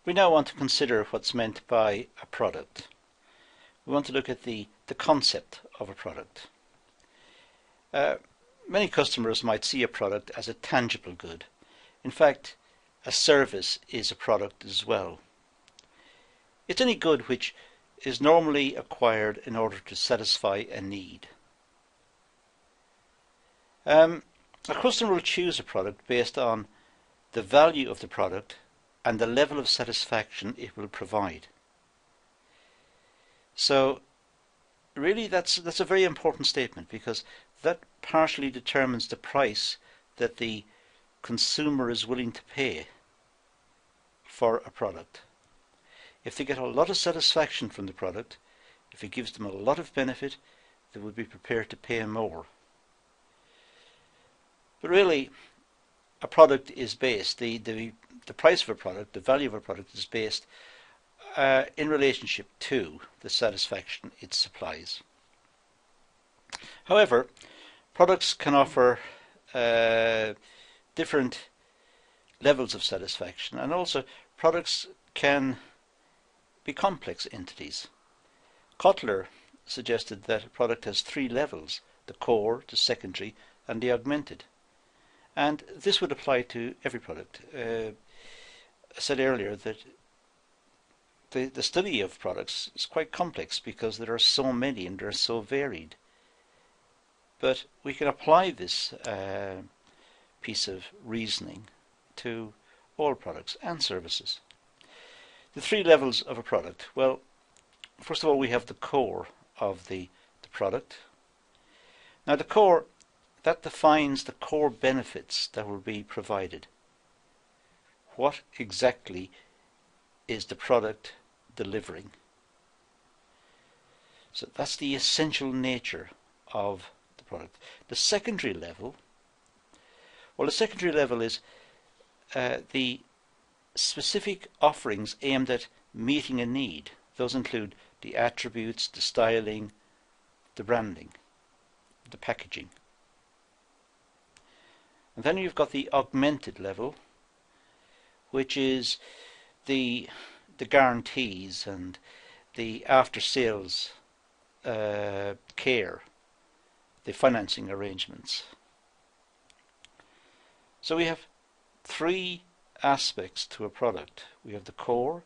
We now want to consider what's meant by a product. We want to look at the concept of a product. Many customers might see a product as a tangible good. In fact, a service is a product as well. It's any good which is normally acquired in order to satisfy a need. A customer will choose a product based on the value of the product and the level of satisfaction it will provide. So really that's a very important statement, because that partially determines the price that the consumer is willing to pay for a product. If they get a lot of satisfaction from the product, if it gives them a lot of benefit, they would be prepared to pay more. But really, a product is based, the price of a product, the value of a product is based in relationship to the satisfaction it supplies. However, products can offer different levels of satisfaction, and also products can be complex entities. Kotler suggested that a product has three levels: the core, the secondary, and the augmented. And this would apply to every product. I said earlier that the study of products is quite complex because there are so many and they're so varied. But we can apply this piece of reasoning to all products and services. The three levels of a product. Well, first of all, we have the core of the product. Now the core, that defines the core benefits that will be provided. What exactly is the product delivering? So that's the essential nature of the product. The secondary level, well, the secondary level is the specific offerings aimed at meeting a need. Those include the attributes, the styling, the branding, the packaging. And then you've got the augmented level, which is the guarantees and the after-sales care, the financing arrangements. So we have three aspects to a product. We have the core,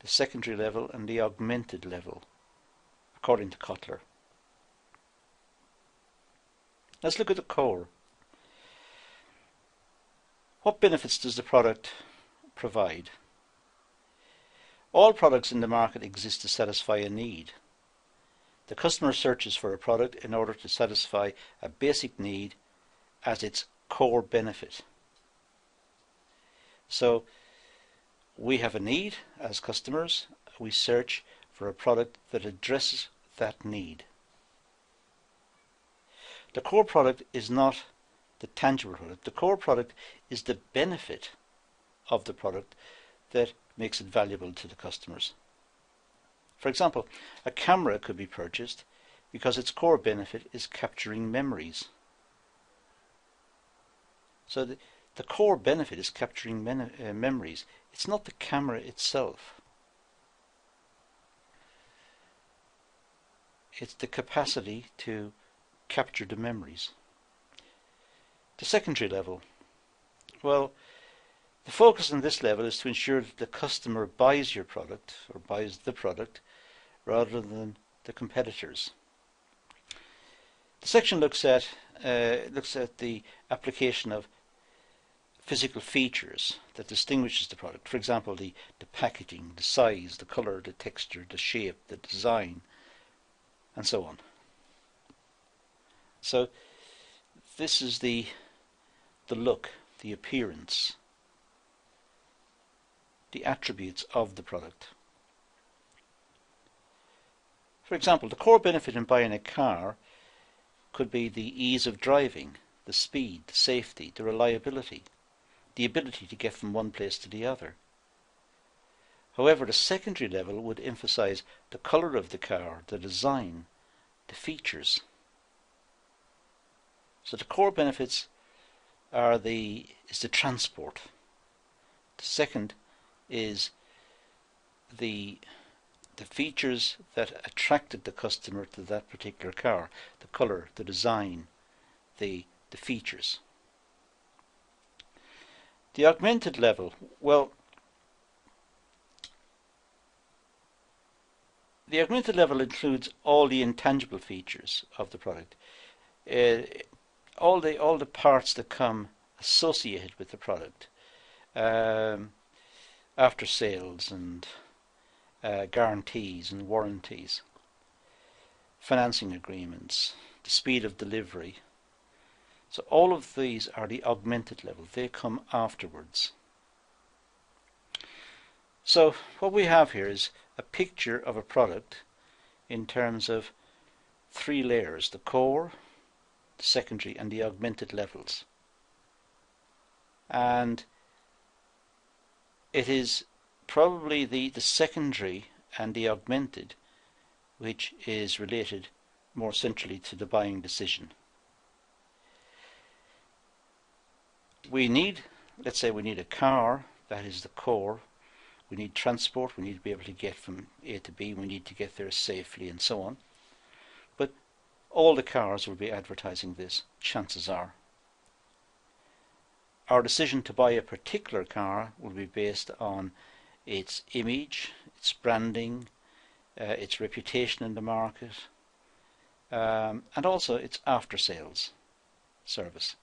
the secondary level, and the augmented level, according to Kotler. Let's look at the core. What benefits does the product provide? All products in the market exist to satisfy a need. The customer searches for a product in order to satisfy a basic need as its core benefit. So we have a need as customers. We search for a product that addresses that need. The core product is not the tangible product. The core product is the benefit of the product that makes it valuable to the customers. For example, a camera could be purchased because its core benefit is capturing memories. So the core benefit is capturing memories. It's not the camera itself. It's the capacity to capture the memories. The secondary level. Well, the focus on this level is to ensure that the customer buys your product or buys the product rather than the competitors. The section looks at the application of physical features that distinguishes the product. For example, the packaging, the size, the color, the texture, the shape, the design, and so on. So this is the look, the appearance, the attributes of the product. For example, the core benefit in buying a car could be the ease of driving, the speed, the safety, the reliability, the ability to get from one place to the other. However, the secondary level would emphasize the color of the car, the design, the features. So the core benefits is the transport. The second is the features that attracted the customer to that particular car, the colour, the design, the features. The augmented level, well, the augmented level includes all the intangible features of the product, all the parts that come associated with the product, after sales and guarantees and warranties, financing agreements, the speed of delivery. So all of these are the augmented level. They come afterwards. So what we have here is a picture of a product in terms of three layers: the core, the secondary, and the augmented levels. And it is probably the secondary and the augmented which is related more centrally to the buying decision. We need, let's say we need a car, that is the core. We need transport, we need to be able to get from A to B, we need to get there safely and so on. But all the cars will be advertising this, chances are. Our decision to buy a particular car will be based on its image, its branding, its reputation in the market, and also its after-sales service.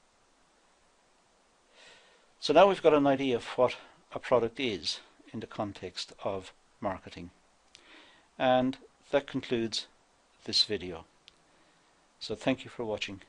So now we've got an idea of what a product is in the context of marketing. And that concludes this video. So thank you for watching.